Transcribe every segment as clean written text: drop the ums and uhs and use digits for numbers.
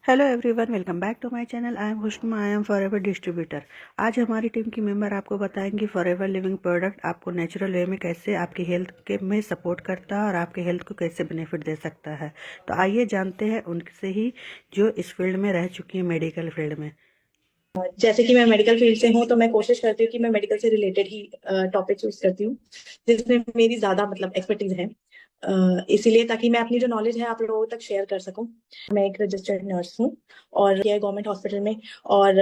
Hello everyone, welcome back to my channel. I am Khushnuma, I M forever distributor. आज हमारी team की member आपको बताएंगी फॉरएवर लिविंग प्रोडक्ट आपको नेचुरल वे में कैसे आपकी हेल्थ के में सपोर्ट करता है और आपके हेल्थ को कैसे बेनिफिट दे सकता है। तो आइए जानते हैं उनसे ही, जो इस फील्ड में रह चुकी है, मेडिकल फील्ड में। जैसे कि मैं मेडिकल फील्ड से हूँ तो मैं कोशिश करती हूँ कि मैं मेडिकल से रिलेटेड ही टॉपिक चूज करती हूँ जिसमें मेरी ज्यादा मतलब एक्सपर्टीज है। इसीलिए ताकि मैं अपनी जो नॉलेज है आप लोगों तक शेयर कर सकूं। मैं एक रजिस्टर्ड नर्स हूँ और किया है गवर्नमेंट हॉस्पिटल में, और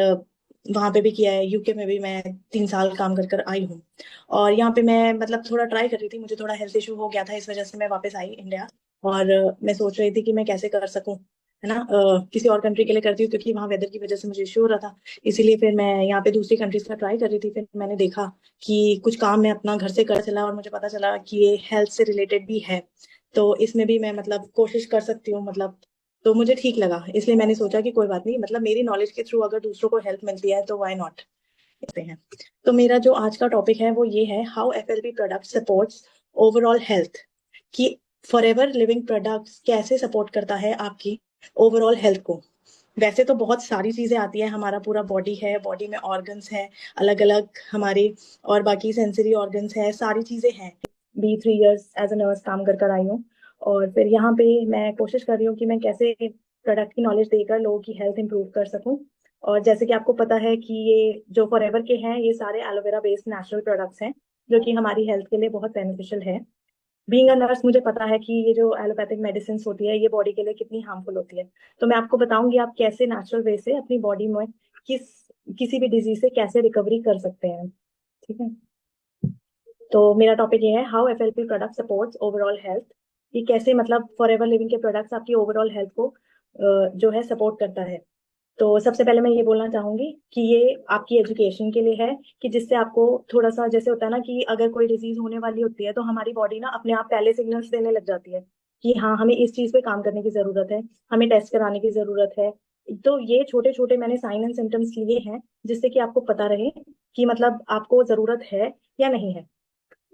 वहां पे भी किया है। यूके में भी मैं 3 साल काम कर कर आई हूँ। और यहाँ पे मैं मतलब थोड़ा ट्राई कर रही थी, मुझे थोड़ा हेल्थ इशू हो गया था, इस वजह से मैं वापस आई इंडिया। और मैं सोच रही थी कि मैं कैसे कर सकूं, है ना। किसी और कंट्री के लिए करती हूँ क्योंकि वहां वेदर की वजह से मुझे इश्यू हो रहा था। इसीलिए फिर मैं यहाँ पे दूसरी कंट्रीज का ट्राई कर रही थी। फिर मैंने देखा कि कुछ काम मैं अपना घर से कर चला और मुझे पता चला कि ये हेल्थ से रिलेटेड भी है, तो इसमें भी मैं मतलब कोशिश कर सकती हूँ मतलब। तो मुझे ठीक लगा, इसलिए मैंने सोचा कि कोई बात नहीं, मतलब मेरी नॉलेज के थ्रू अगर दूसरों को हेल्प मिलती है तो व्हाई नॉट, कहते हैं। तो मेरा जो आज का टॉपिक है वो ये है, how FLP product supports overall health. कि फॉरएवर लिविंग प्रोडक्ट्स कैसे सपोर्ट करता है आपकी ओवरऑल हेल्थ को। वैसे तो बहुत सारी चीजें आती है, हमारा पूरा बॉडी है, बॉडी में ऑर्गन्स है अलग अलग हमारे, और बाकी सेंसरी ऑर्गन्स है, सारी चीजें हैं। Be 3 years as a nurse काम कर कर आई हूँ, और फिर यहाँ पे मैं कोशिश कर रही हूँ कि मैं कैसे प्रोडक्ट की नॉलेज देकर लोगों की हेल्थ इंप्रूव कर सकूँ। और जैसे कि आपको पता है कि ये जो फॉरएवर के हैं ये सारे एलोवेरा बेस्ड नेचुरल प्रोडक्ट्स हैं, जो कि हमारी हेल्थ के लिए बहुत बेनिफिशियल है। बीइंग अ नर्स मुझे पता है कि ये जो एलोपैथिक मेडिसिन होती है ये बॉडी के लिए कितनी हार्मफुल होती है। तो मैं आपको बताऊंगी आप कैसे नेचुरल वे से अपनी बॉडी में किस किसी भी डिजीज से कैसे रिकवरी कर सकते हैं। ठीक है। तो मेरा टॉपिक ये है, how FLP product supports overall health. ये कैसे मतलब फॉरएवर लिविंग के प्रोडक्ट्स आपकी ओवरऑल हेल्थ को जो है सपोर्ट करता है। तो सबसे पहले मैं ये बोलना चाहूंगी कि ये आपकी एजुकेशन के लिए है, कि जिससे आपको थोड़ा सा, जैसे होता है ना कि अगर कोई डिजीज होने वाली होती है तो हमारी बॉडी ना अपने आप पहले सिग्नल्स देने लग जाती है कि हाँ हमें इस चीज पे काम करने की जरूरत है, हमें टेस्ट कराने की जरूरत है। तो ये छोटे छोटे मैंने साइन एंड सिम्टम्स लिए हैं जिससे कि आपको पता रहे कि मतलब आपको जरूरत है या नहीं है।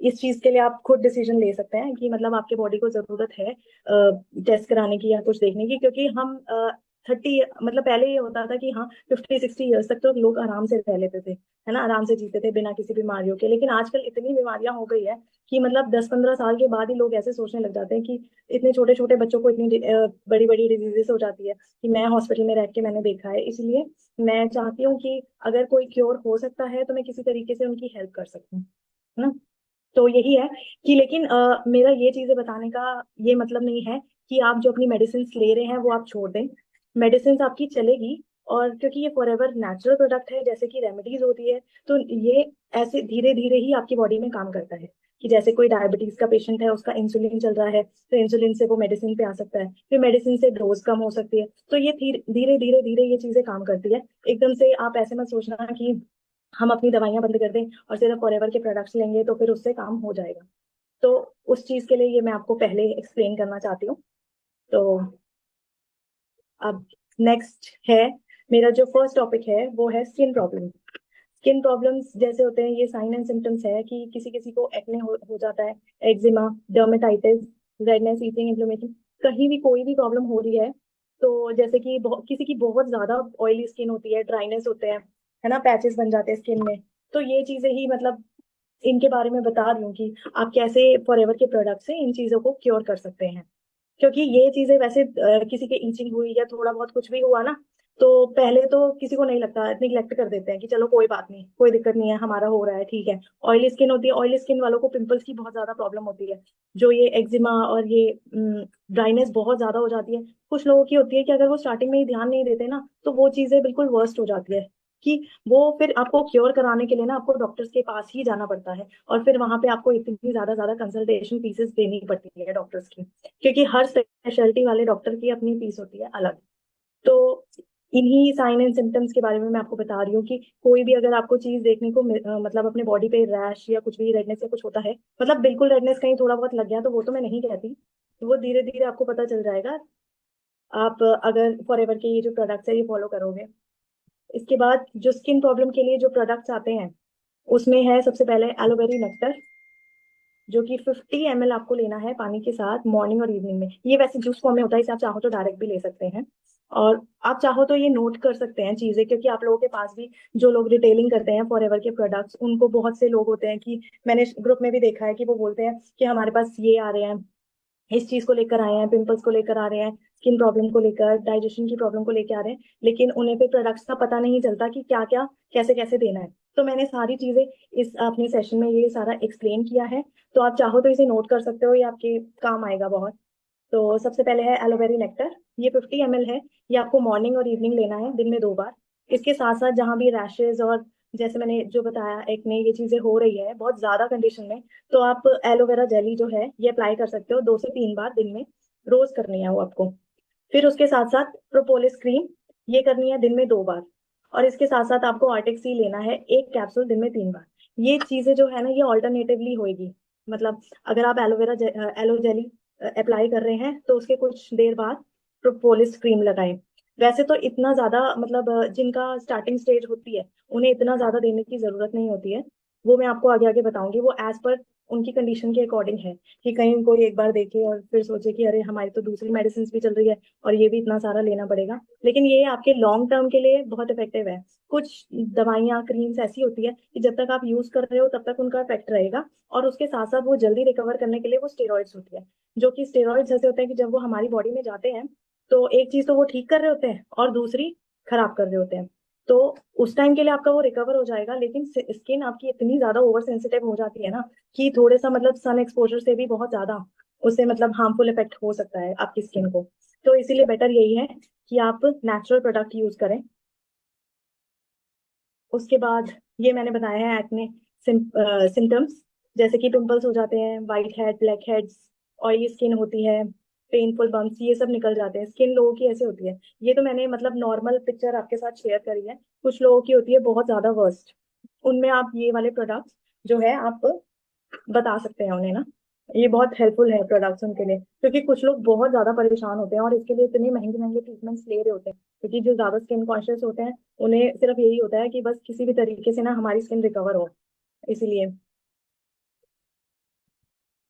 इस चीज के लिए आप खुद डिसीजन ले सकते हैं कि मतलब आपके बॉडी को जरूरत है टेस्ट कराने की या कुछ देखने की, क्योंकि हम 30 मतलब पहले ये होता था कि हाँ 50-60 ईयर्स तक तो लोग आराम से रह लेते थे, है ना, आराम से जीते थे बिना किसी बीमारियों के। लेकिन आजकल इतनी बीमारियां हो गई है कि मतलब 10-15 साल के बाद ही लोग ऐसे सोचने लग जाते हैं कि इतने छोटे छोटे बच्चों को इतनी बड़ी बड़ी डिजीजेस हो जाती है, कि मैं हॉस्पिटल में रह के मैंने देखा है। इसलिए मैं चाहती हूँ कि अगर कोई क्योर हो सकता है तो मैं किसी तरीके से उनकी हेल्प कर सकूँ, है ना। तो यही है कि लेकिन मेरा ये चीजें बताने का ये मतलब नहीं है कि आप जो अपनी मेडिसिन ले रहे हैं वो आप छोड़ दें। मेडिसिन आपकी चलेगी, और क्योंकि ये फॉरएवर नेचुरल प्रोडक्ट है, जैसे कि रेमेडीज होती है, तो ये ऐसे धीरे धीरे ही आपकी बॉडी में काम करता है। कि जैसे कोई डायबिटीज का पेशेंट है, उसका इंसुलिन चल रहा है, तो इंसुलिन से वो मेडिसिन पे आ सकता है, फिर मेडिसिन से डोज कम हो सकती है। तो ये धीरे धीरे धीरे धीरे ये चीजें काम करती है। एकदम से आप ऐसे मत सोचना कि हम अपनी दवाइयां बंद कर दें और सिर्फ फॉरएवर के प्रोडक्ट्स लेंगे तो फिर उससे काम हो जाएगा। तो उस चीज के लिए ये मैं आपको पहले एक्सप्लेन करना चाहती हूँ। तो अब नेक्स्ट है, मेरा जो फर्स्ट टॉपिक है वो है स्किन प्रॉब्लम। स्किन प्रॉब्लम्स जैसे होते हैं, ये साइन एंड सिम्टम्स है कि किसी किसी को एक्ने हो जाता है, eczema, dermatitis, redness, itching, inflammation, कहीं भी कोई भी प्रॉब्लम हो रही है। तो जैसे कि किसी की बहुत ज्यादा ऑयली स्किन होती है, ड्राइनेस होते हैं, है ना, पैचेस बन जाते हैं स्किन में। तो ये चीजें ही मतलब इनके बारे में बता रही हूँ कि आप कैसे फॉरएवर के प्रोडक्ट से इन चीजों को क्योर कर सकते हैं। क्योंकि ये चीजें वैसे किसी के ईचिंग हुई या थोड़ा बहुत कुछ भी हुआ ना, तो पहले तो किसी को नहीं लगता, निग्लेक्ट कर देते हैं कि चलो कोई बात नहीं, कोई दिक्कत नहीं है, हमारा हो रहा है, ठीक है। ऑयली स्किन होती है, ऑयली स्किन वालों को पिंपल्स की बहुत ज्यादा प्रॉब्लम होती है। जो ये एक्जिमा और ये ड्राइनेस बहुत ज्यादा हो जाती है। कुछ लोगों की होती है कि अगर वो स्टार्टिंग में ही ध्यान नहीं देते ना तो वो चीजें बिल्कुल वर्स्ट हो जाती है, कि वो फिर आपको क्योर कराने के लिए ना आपको डॉक्टर्स के पास ही जाना पड़ता है, और फिर वहां पे आपको इतनी ज्यादा ज्यादा कंसल्टेशन फीसेस देनी पड़ती है डॉक्टर्स की, क्योंकि हर स्पेशलिटी वाले डॉक्टर की अपनी फीस होती है अलग। तो इन्हीं साइन एंड सिम्टम्स के बारे में मैं आपको बता रही हूँ कि कोई भी अगर आपको चीज देखने को मतलब अपने बॉडी पे रैश या कुछ भी रेडनेस या कुछ होता है, मतलब बिल्कुल रेडनेस कहीं थोड़ा बहुत लग गया तो वो तो मैं नहीं कहती, तो वो धीरे धीरे आपको पता चल जाएगा, आप अगर फॉरएवर के ये जो प्रोडक्ट्स है ये फॉलो करोगे। इसके बाद जो स्किन प्रॉब्लम के लिए जो प्रोडक्ट्स आते हैं उसमें है सबसे पहले एलोवेरी नेक्टर, जो कि 50 ml आपको लेना है पानी के साथ, मॉर्निंग और इवनिंग में। ये वैसे जूस फॉर्म में होता है, इसे आप चाहो तो डायरेक्ट भी ले सकते हैं। और आप चाहो तो ये नोट कर सकते हैं चीजें, क्योंकि आप लोगों के पास भी जो लोग रिटेलिंग करते हैं फॉरएवर के प्रोडक्ट्स, उनको बहुत से लोग होते हैं कि मैंने ग्रुप में भी देखा है कि वो बोलते हैं कि हमारे पास ये आ रहे हैं, इस चीज को लेकर आए हैं, पिंपल्स को लेकर आ रहे हैं, स्किन प्रॉब्लम को लेकर, डाइजेशन की प्रॉब्लम को लेकर आ रहे हैं, लेकिन उन्हें फिर प्रोडक्ट्स का पता नहीं चलता कि क्या क्या कैसे कैसे देना है। तो मैंने सारी चीजें इस अपने सेशन में ये सारा एक्सप्लेन किया है। तो आप चाहो तो इसे नोट कर सकते हो, ये आपके काम आएगा बहुत। तो सबसे पहले है एलोवेरी नेक्टर। ये 50 ml है। ये आपको मॉर्निंग और इवनिंग लेना है, दिन में 2 बार। इसके साथ साथ जहां भी रैशेज और जैसे मैंने जो बताया एक्ने ये चीजें हो रही है बहुत ज्यादा कंडीशन में, तो आप एलोवेरा जेली जो है ये अप्लाई कर सकते हो 2 से 3 बार दिन में। रोज करनी है वो आपको। फिर उसके साथ साथ प्रोपोलिस क्रीम, ये करनी है दिन में 2 बार। और इसके साथ साथ आपको आर्टिक सी लेना है, 1 कैप्सूल दिन में 3 बार। ये चीजें जो है ना ये ऑल्टरनेटिवली होएगी। मतलब अगर आप एलो जेली अप्लाई कर रहे हैं तो उसके कुछ देर बाद प्रोपोलिस क्रीम लगाएं। वैसे तो इतना ज्यादा मतलब जिनका स्टार्टिंग स्टेज होती है उन्हें इतना ज्यादा देने की जरूरत नहीं होती है। वो मैं आपको आगे आगे बताऊंगी, वो एज पर उनकी कंडीशन के अकॉर्डिंग है। कि कहीं कोई एक बार देखे और फिर सोचे कि अरे हमारी तो दूसरी मेडिसिन भी चल रही है और ये भी इतना सारा लेना पड़ेगा। लेकिन ये आपके लॉन्ग टर्म के लिए बहुत इफेक्टिव है। कुछ दवाइयाँ क्रीम्स ऐसी होती है कि जब तक आप यूज कर रहे हो तब तक उनका इफेक्ट रहेगा, और उसके साथ साथ वो जल्दी रिकवर करने के लिए वो स्टेरॉइड्स होती है। जो कि स्टेरॉइड्स ऐसे होते हैं कि जब वो हमारी बॉडी में जाते हैं तो एक चीज तो वो ठीक कर रहे होते हैं और दूसरी खराब कर रहे होते हैं। तो उस टाइम के लिए आपका वो रिकवर हो जाएगा, लेकिन स्किन आपकी इतनी ज्यादा ओवर सेंसिटिव हो जाती है ना कि थोड़े सा मतलब सन एक्सपोजर से भी बहुत ज्यादा उससे मतलब हार्मफुल इफेक्ट हो सकता है आपकी स्किन को। तो इसीलिए बेटर यही है कि आप नेचुरल प्रोडक्ट यूज करें। उसके बाद ये मैंने बताया है एक्ने सिम्टम्स, जैसे कि पिंपल्स हो जाते हैं, white head, black heads, oily skin होती है, पेनफुल बम्प्स, ये सब निकल जाते हैं। स्किन लोगों की ऐसे होती है। ये तो मैंने मतलब नॉर्मल पिक्चर आपके साथ शेयर करी है। कुछ लोगों की होती है बहुत ज्यादा वर्स्ट। उनमें आप ये वाले प्रोडक्ट्स जो है आप बता सकते हैं उन्हें ना। ये बहुत हेल्पफुल है प्रोडक्ट्स उनके लिए, क्योंकि कुछ लोग बहुत ज्यादा परेशान होते हैं और इसके लिए इतने महंगे महंगे ट्रीटमेंट्स ले रहे होते हैं। क्योंकि जो ज्यादा स्किन कॉन्शियस होते हैं उन्हें सिर्फ यही होता है कि बस किसी भी तरीके से ना हमारी स्किन रिकवर हो। इसीलिए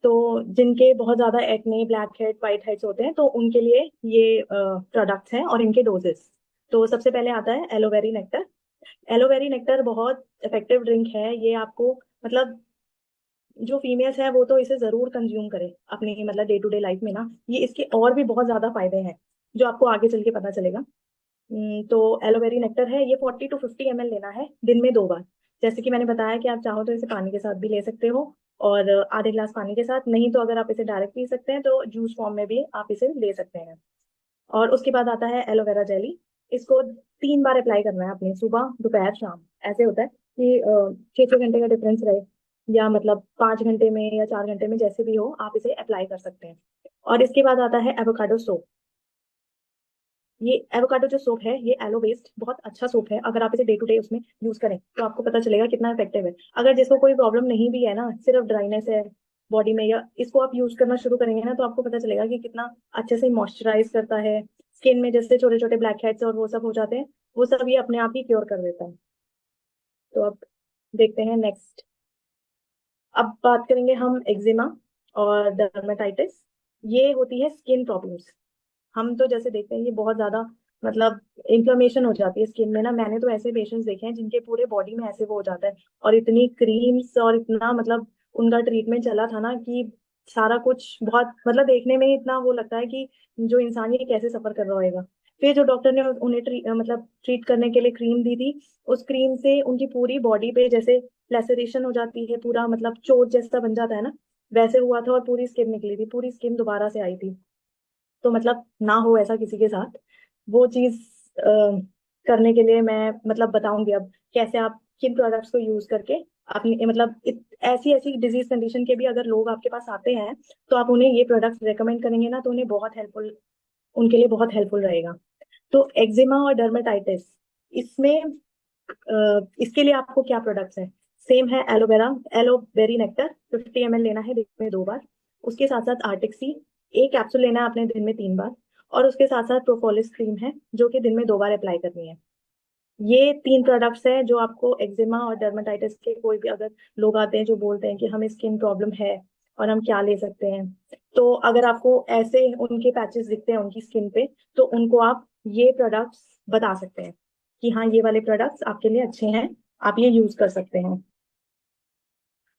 तो जिनके बहुत ज्यादा acne, black head, white heads होते हैं तो उनके लिए ये प्रोडक्ट्स हैं और इनके डोजेस। तो सबसे पहले आता है एलोवेरी नेक्टर। एलोवेरी नेक्टर बहुत इफेक्टिव ड्रिंक है। ये आपको मतलब जो फीमेल्स है वो तो इसे जरूर कंज्यूम करें अपनी मतलब डे टू डे लाइफ में ना। ये इसके और भी बहुत ज्यादा फायदे हैं जो आपको आगे चल के पता चलेगा। तो एलोवेरी नेक्टर है, ये 40 to 50 ml लेना है दिन में 2 बार। जैसे कि मैंने बताया कि आप चाहो तो इसे पानी के साथ भी ले सकते हो, और आधे ग्लास पानी के साथ, नहीं तो अगर आप इसे डायरेक्ट पी सकते हैं तो जूस फॉर्म में भी आप इसे ले सकते हैं। और उसके बाद आता है एलोवेरा जेली। इसको 3 बार अप्लाई करना है अपनी, सुबह दोपहर शाम। ऐसे होता है कि 6 6 घंटे का डिफरेंस रहे, या मतलब 5 घंटे में या 4 घंटे में, जैसे भी हो आप इसे अप्लाई कर सकते हैं। और इसके बाद आता है एवोकाडो सोप। ये एवोकाडो जो सोप है ये एलो बेस्ड बहुत अच्छा सोप है। अगर आप इसे डे टू डे उसमें यूज करें तो आपको पता चलेगा कितना इफेक्टिव है। अगर जिसको कोई प्रॉब्लम नहीं भी है ना, सिर्फ ड्राइनेस है बॉडी में, या इसको आप यूज करना शुरू करेंगे ना तो आपको पता चलेगा कि कितना अच्छे से मॉइस्चराइज करता है स्किन में। जैसे छोटे छोटे ब्लैक हेड्स और वो सब हो जाते हैं, वो सब ये अपने आप ही क्योर कर देता है। तो अब देखते हैं नेक्स्ट। अब बात करेंगे हम एक्जिमा और डर्मेटाइटिस। ये होती है स्किन प्रॉब्लम्स। हम तो जैसे देखते हैं ये बहुत ज्यादा मतलब इन्फ्लेमेशन हो जाती है स्किन में ना। मैंने तो ऐसे पेशेंट्स देखे हैं जिनके पूरे बॉडी में ऐसे वो हो जाता है, और इतनी क्रीम्स और इतना मतलब उनका ट्रीटमेंट चला था ना कि सारा कुछ बहुत मतलब देखने में ही इतना वो लगता है कि जो इंसान ये कैसे सफर कर रहा होगा। फिर जो डॉक्टर ने उन्हें मतलब ट्रीट करने के लिए क्रीम दी थी, उस क्रीम से उनकी पूरी बॉडी पे जैसे लेसरेशन हो जाती है, पूरा मतलब चोट जैसा बन जाता है ना, वैसे हुआ था। और पूरी स्किन निकली थी, पूरी स्किन दोबारा से आई थी। तो मतलब ना हो ऐसा किसी के साथ। वो चीज करने के लिए मैं मतलब बताऊंगी अब कैसे आप किन प्रोडक्ट्स को यूज करके अपनी मतलब ऐसी ऐसी डिजीज कंडीशन के भी अगर लोग आपके पास आते हैं तो आप उन्हें ये प्रोडक्ट्स रेकमेंड करेंगे ना तो उन्हें बहुत हेल्पफुल, उनके लिए बहुत हेल्पफुल रहेगा। तो एक्जिमा और डर्मेटाइटिस, इसमें इसके लिए आपको क्या प्रोडक्ट्स हैं? सेम है एलोवेरा, एलोवेरी नेक्टर 50 ml लेना है दिन में 2 बार। उसके साथ साथ आर्टिक सी 1 कैप्सूल लेना है अपने दिन में 3 बार। और उसके साथ साथ प्रोपोलिस क्रीम है जो कि दिन में 2 बार अप्लाई करनी है। ये 3 प्रोडक्ट्स हैं जो आपको एक्जिमा और डर्मेटाइटिस के कोई भी अगर लोग आते हैं जो बोलते हैं कि हमें स्किन प्रॉब्लम है और हम क्या ले सकते हैं, तो अगर आपको ऐसे उनके पैचेस दिखते हैं उनकी स्किन पे तो उनको आप ये प्रोडक्ट्स बता सकते हैं कि हाँ ये वाले प्रोडक्ट्स आपके लिए अच्छे हैं, आप ये यूज कर सकते हैं।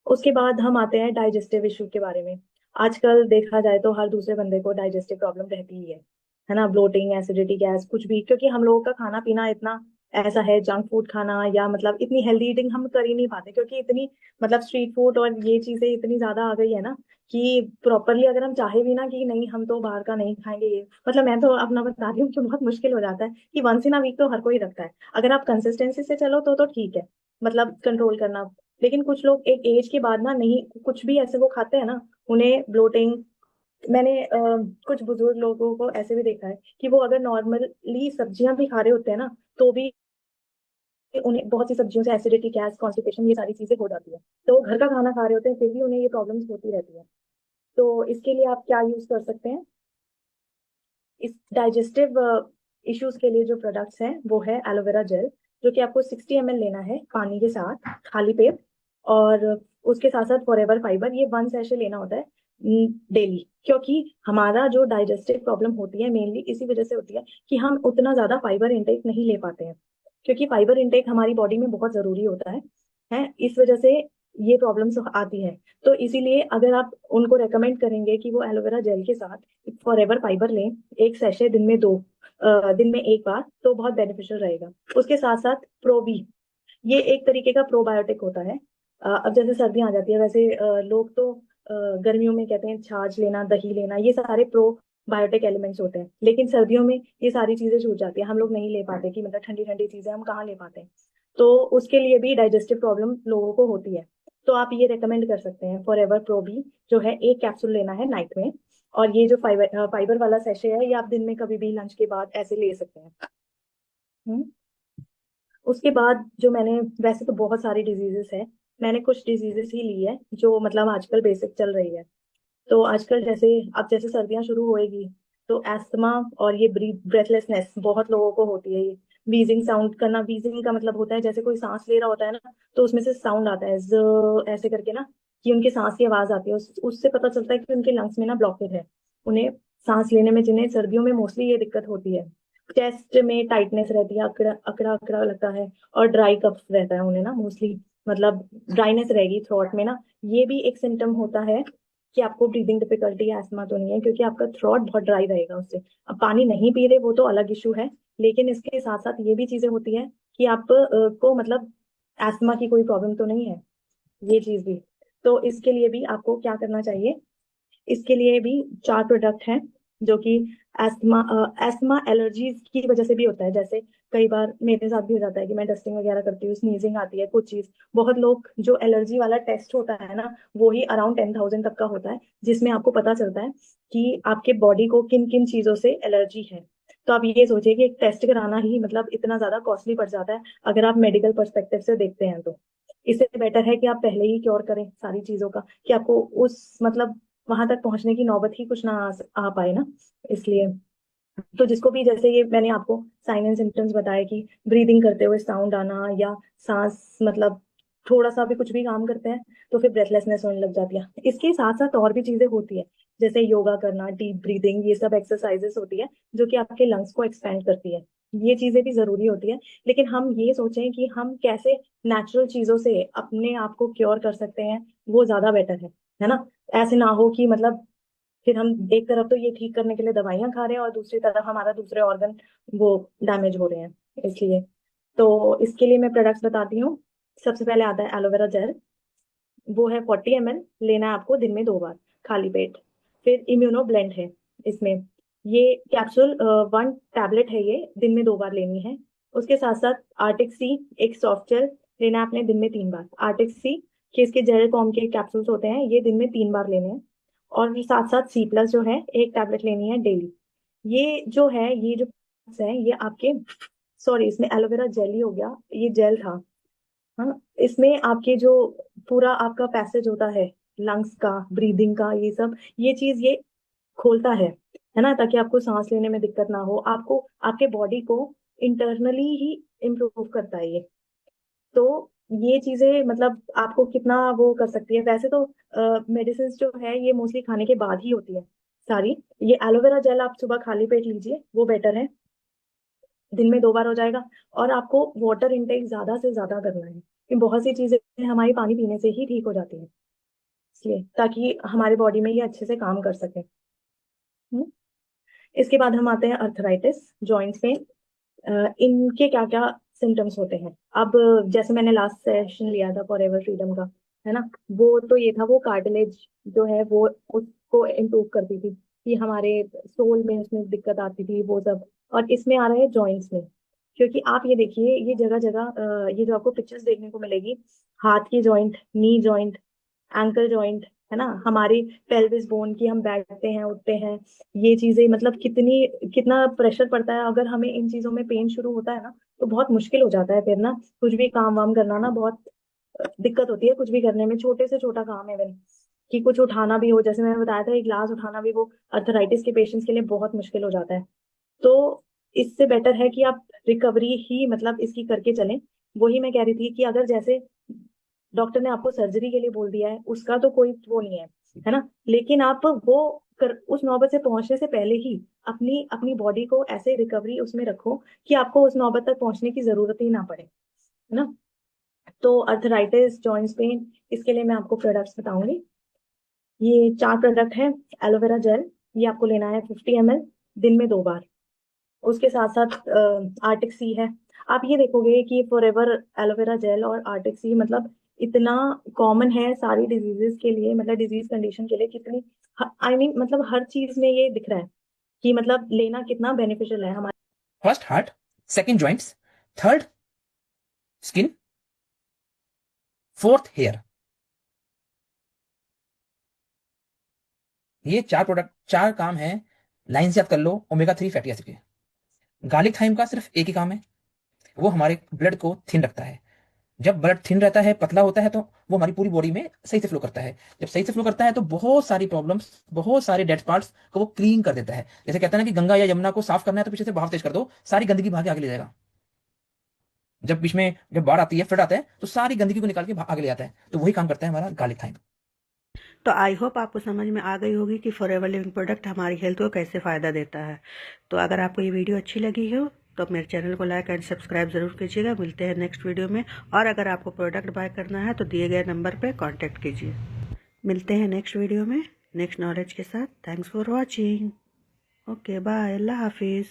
उसके बाद हम आते हैं डाइजेस्टिव इशू के बारे में। आजकल देखा जाए तो हर दूसरे बंदे को डाइजेस्टिव प्रॉब्लम रहती ही है ना, ब्लोटिंग, एसिडिटी, गैस, कुछ भी, क्योंकि हम लोगों का खाना पीना इतना ऐसा है, जंक फूड खाना, या मतलब इतनी हेल्दी ईटिंग हम कर ही नहीं पाते, क्योंकि इतनी मतलब स्ट्रीट फूड और ये चीजें इतनी ज्यादा आ गई है ना कि प्रॉपरली अगर हम चाहे भी ना कि नहीं हम तो बाहर का नहीं खाएंगे, ये मतलब मैं तो अपना बता रही हूँ कि बहुत मुश्किल हो जाता है कि वंस इन अ वीक तो हर कोई रखता है। अगर आप कंसिस्टेंसी से चलो तो ठीक है, मतलब कंट्रोल करना। लेकिन कुछ लोग एक एज के बाद ना नहीं, कुछ भी ऐसे वो खाते हैं ना, उन्हें ब्लोटिंग। मैंने कुछ बुजुर्ग लोगों को ऐसे भी देखा है कि वो अगर नॉर्मली सब्जियां भी खा रहे होते हैं ना, तो भी उन्हें बहुत सी सब्जियों से एसिडिटी, गैस, कॉन्स्टिपेशन, ये सारी चीजें हो जाती है। तो वो घर का खाना खा रहे होते हैं फिर भी उन्हें ये प्रॉब्लम्स होती रहती है। तो इसके लिए आप क्या यूज कर सकते हैं? इस डाइजेस्टिव इश्यूज के लिए जो प्रोडक्ट्स हैं वो है एलोवेरा जेल, जो कि आपको 60 ml लेना है पानी के साथ खाली पेट। और उसके साथ साथ फॉरएवर फाइबर, ये 1 सैशे लेना होता है डेली, क्योंकि हमारा जो डाइजेस्टिव प्रॉब्लम होती है मेनली इसी वजह से होती है कि हम उतना ज्यादा फाइबर इंटेक नहीं ले पाते हैं, क्योंकि फाइबर इंटेक हमारी बॉडी में बहुत जरूरी होता है इस वजह से ये प्रॉब्लम्स आती है। तो इसीलिए अगर आप उनको रेकमेंड करेंगे कि वो एलोवेरा जेल के साथ फॉरएवर फाइबर लें, 1 सैशे दिन में 2, दिन में एक बार, तो बहुत बेनिफिशियल रहेगा। उसके साथ साथ प्रोबी, ये एक तरीके का प्रोबायोटिक होता है। अब जैसे सर्दियां आ जाती है, वैसे लोग तो गर्मियों में कहते हैं छाछ लेना, दही लेना, ये सारे प्रोबायोटिक एलिमेंट्स होते हैं, लेकिन सर्दियों में ये सारी चीजें छूट जाती है, हम लोग नहीं ले पाते कि मतलब ठंडी ठंडी चीजें हम कहाँ ले पाते हैं। तो उसके लिए भी डाइजेस्टिव प्रॉब्लम लोगों को होती है, तो आप ये रेकमेंड कर सकते हैं फॉर प्रोबी, जो है 1 कैप्सूल लेना है नाइट में। और ये जो फाइबर फाइबर वाला सेशे है, ये आप दिन में कभी भी लंच के बाद ऐसे ले सकते हैं। हम्म। उसके बाद जो मैंने, वैसे तो बहुत सारी डिजीजेस है, मैंने कुछ डिजीजेस ही ली है जो मतलब आजकल बेसिक चल रही है। तो आजकल जैसे, अब जैसे सर्दियां शुरू होएगी, तो एस्थमा और ये ब्रेथलेसनेस बहुत लोगों को होती है। ये बीजिंग साउंड करना, बीजिंग का मतलब होता है जैसे कोई सांस ले रहा होता है ना, तो उसमें से साउंड आता है ऐसे करके ना, कि उनके सांस की आवाज आती है, उससे पता चलता है कि उनके लंग्स में ना ब्लॉकेज है। उन्हें सांस लेने में, जिन्हें सर्दियों में मोस्टली ये दिक्कत होती है, चेस्ट में टाइटनेस रहती है, अकड़ा अकड़ा अकड़ा लगता है, और ड्राई कफ रहता है उन्हें ना मोस्टली, मतलब ड्राइनेस रहेगी थ्रोट में ना। ये भी एक सिम्टम होता है कि आपको ब्रीदिंग डिफिकल्टी, एस्मा तो नहीं है, क्योंकि आपका थ्रोट बहुत ड्राई रहेगा उससे। अब पानी नहीं पी रहे वो तो अलग इशू है, लेकिन इसके साथ साथ ये भी चीजें होती है कि आप को मतलब एस्मा की कोई प्रॉब्लम तो नहीं है, ये चीज भी। तो इसके लिए भी आपको क्या करना चाहिए, इसके लिए भी 4 प्रोडक्ट हैं जो कि एस्थमा, एस्थमा एलर्जीज की वजह से भी होता है। जैसे कई बार मेरे साथ भी हो जाता है कि मैं डस्टिंग वगैरह करती हूँ, स्नीजिंग आती है कुछ चीज। बहुत लोग जो एलर्जी वाला टेस्ट होता है ना, वो ही अराउंड 10,000 तक का होता है, जिसमें आपको पता चलता है कि आपके बॉडी को किन किन चीजों से एलर्जी है। तो आप ये सोचिए कि एक टेस्ट कराना ही मतलब इतना ज्यादा कॉस्टली पड़ जाता है, अगर आप मेडिकल पर्सपेक्टिव से देखते हैं तो। इससे बेटर है कि आप पहले ही क्योर करें सारी चीजों का, कि आपको उस मतलब वहां तक पहुंचने की नौबत ही कुछ ना आ पाए ना, इसलिए। तो जिसको भी, जैसे ये मैंने आपको साइन एंड सिम्टम्स बताए कि ब्रीदिंग करते हुए साउंड आना, या सांस मतलब थोड़ा सा भी कुछ भी काम करते हैं तो फिर ब्रेथलेसनेस होने लग जाती है। इसके साथ साथ और भी चीजें होती है, जैसे योगा करना, डीप ब्रीदिंग, ये सब एक्सरसाइजेस होती है जो कि आपके लंग्स को एक्सपेंड करती है। ये चीजें भी जरूरी होती है, लेकिन हम ये सोचें कि हम कैसे नेचुरल चीजों से अपने आप को क्योर कर सकते हैं, वो ज्यादा बेटर है ना। ऐसे ना हो कि मतलब फिर हम एक तरफ तो ये ठीक करने के लिए दवाइयां खा रहे हैं और दूसरी तरफ हमारा दूसरे ऑर्गन वो डैमेज हो रहे हैं, इसलिए। तो इसके लिए मैं प्रोडक्ट्स बताती हूँ। सबसे पहले आता है एलोवेरा जेल, वो है 40 ml, लेना है आपको दिन में 2 बार खाली पेट। फिर इम्यूनो ब्लेंड है इसमें, ये कैप्सूल 1 टैबलेट है, ये दिन में 2 बार लेनी है। उसके साथ साथ आर्टिक सी, एक सॉफ्ट जेल, लेना है आपने दिन में 3 बार। आर्टिक सी के इसके जेल फॉर्म के कैप्सूल्स होते हैं, ये दिन में 3 बार लेने हैं। और साथ साथ सी प्लस जो है, 1 टैबलेट लेनी है डेली। ये जो है, ये जो है ये आपके, सॉरी इसमें एलोवेरा जेल ही हो गया, ये जेल था। हाँ, इसमें आपके जो पूरा आपका पैसेज होता है लंग्स का, ब्रीदिंग का, ये सब, ये चीज ये खोलता है ना, ताकि आपको सांस लेने में दिक्कत ना हो, आपको आपके बॉडी को इंटरनली ही इम्प्रूव करता है ये। तो ये चीजें मतलब आपको कितना वो कर सकती है। वैसे तो मेडिसिन जो है ये मोस्टली खाने के बाद ही होती है सारी। ये एलोवेरा जेल आप सुबह खाली पेट लीजिए, वो बेटर है। दिन में 2 बार हो जाएगा। और आपको वाटर इनटेक ज्यादा से ज्यादा करना है, क्योंकि बहुत सी चीजें हमारी पानी पीने से ही ठीक हो जाती है, इसलिए ताकि हमारे बॉडी में ये अच्छे से काम कर सके। इसके बाद हम आते हैं अर्थराइटिस, जॉइंट्स में। इनके क्या क्या सिम्टम्स होते हैं। अब जैसे मैंने लास्ट सेशन लिया था फॉरएवर फ्रीडम का, है ना, वो तो ये था, वो कार्टिलेज जो है वो उसको इम्प्रूव करती थी, कि हमारे सोल में उसमें दिक्कत आती थी वो सब। और इसमें आ रहा है जॉइंट्स में, क्योंकि आप ये देखिए, ये जगह जगह ये जो आपको पिक्चर्स देखने को मिलेगी, हाथ की joint, knee joint, ankle joint, है ना, हमारी पेल्विस बोन की, हम बैठते हैं उठते हैं, ये चीजें मतलब कितना प्रेशर पड़ता है। अगर हमें इन चीजों में पेन शुरू होता है ना, तो बहुत मुश्किल हो जाता है फिर ना, कुछ भी काम वाम करना ना बहुत दिक्कत होती है, कुछ भी करने में, छोटे से छोटा काम है इवन, कि कुछ उठाना भी हो, जैसे मैंने बताया था, एक ग्लास उठाना भी, वो अर्थराइटिस के पेशेंट्स के लिए बहुत मुश्किल हो जाता है। तो इससे बेटर है कि आप रिकवरी ही मतलब इसकी करके चलें। वही मैं कह रही थी कि अगर जैसे डॉक्टर ने आपको सर्जरी के लिए बोल दिया है, उसका तो कोई वो नहीं है ना, लेकिन आप वो उस नौबत से पहुंचने से पहले ही अपनी अपनी बॉडी को ऐसे रिकवरी उसमें रखो कि आपको उस नौबत तक पहुंचने की जरूरत ही ना पड़े, है ना। तो अर्थराइटिस, जॉइंट्स पेन, इसके लिए मैं आपको प्रोडक्ट्स बताऊंगी। ये 4 प्रोडक्ट हैं। एलोवेरा जेल, ये आपको लेना है 50 ml, दिन में 2 बार। उसके साथ साथ आर्टिक सी है। आप ये देखोगे कि फॉरएवर एलोवेरा जेल और आर्टिक सी मतलब इतना कॉमन है सारी डिजीजेस के लिए, मतलब डिजीज कंडीशन के लिए, कितनी आई मीन मतलब हर चीज में ये दिख रहा है कि मतलब लेना कितना बेनिफिशियल है हमारे। First heart, second joints, third skin, fourth hair. ये 4 प्रोडक्ट, 4 काम है, लाइन से याद कर लो, ओमेगा 3 फैटी एसिड के। गार्लिक थाइम का सिर्फ एक ही काम है, वो हमारे ब्लड को थिन रखता है। जब ब्लड थिन रहता है, पतला होता है, तो वो हमारी पूरी बॉडी में सही से फ्लो करता है। जब सही से फ्लो करता है तो बहुत सारी प्रॉब्लम्स, बहुत सारे डेड पार्ट्स को वो क्लीन कर देता है। जैसे कहते हैं ना कि गंगा या यमुना को साफ करना है तो पीछे से बहाव तेज कर दो, सारी गंदगी भाग के आगे ले जाएगा। जब बीच में जब बाढ़ आती है, फ्लड आता है, तो सारी गंदगी को निकाल के आगे ले आता है। तो वही काम करता है हमारा गार्लिक थाइम। तो आई होप आपको समझ में आ गई होगी कि फॉरएवर लिविंग प्रोडक्ट हमारी हेल्थ को कैसे फ़ायदा देता है। तो अगर आपको ये वीडियो अच्छी लगी हो तो मेरे चैनल को लाइक एंड सब्सक्राइब ज़रूर कीजिएगा। मिलते हैं नेक्स्ट वीडियो में। और अगर आपको प्रोडक्ट बाय करना है तो दिए गए नंबर पर कॉन्टैक्ट कीजिए। मिलते हैं नेक्स्ट वीडियो में नेक्स्ट नॉलेज के साथ। Thanks for watching. Okay bye, अल्लाह हाफिज़।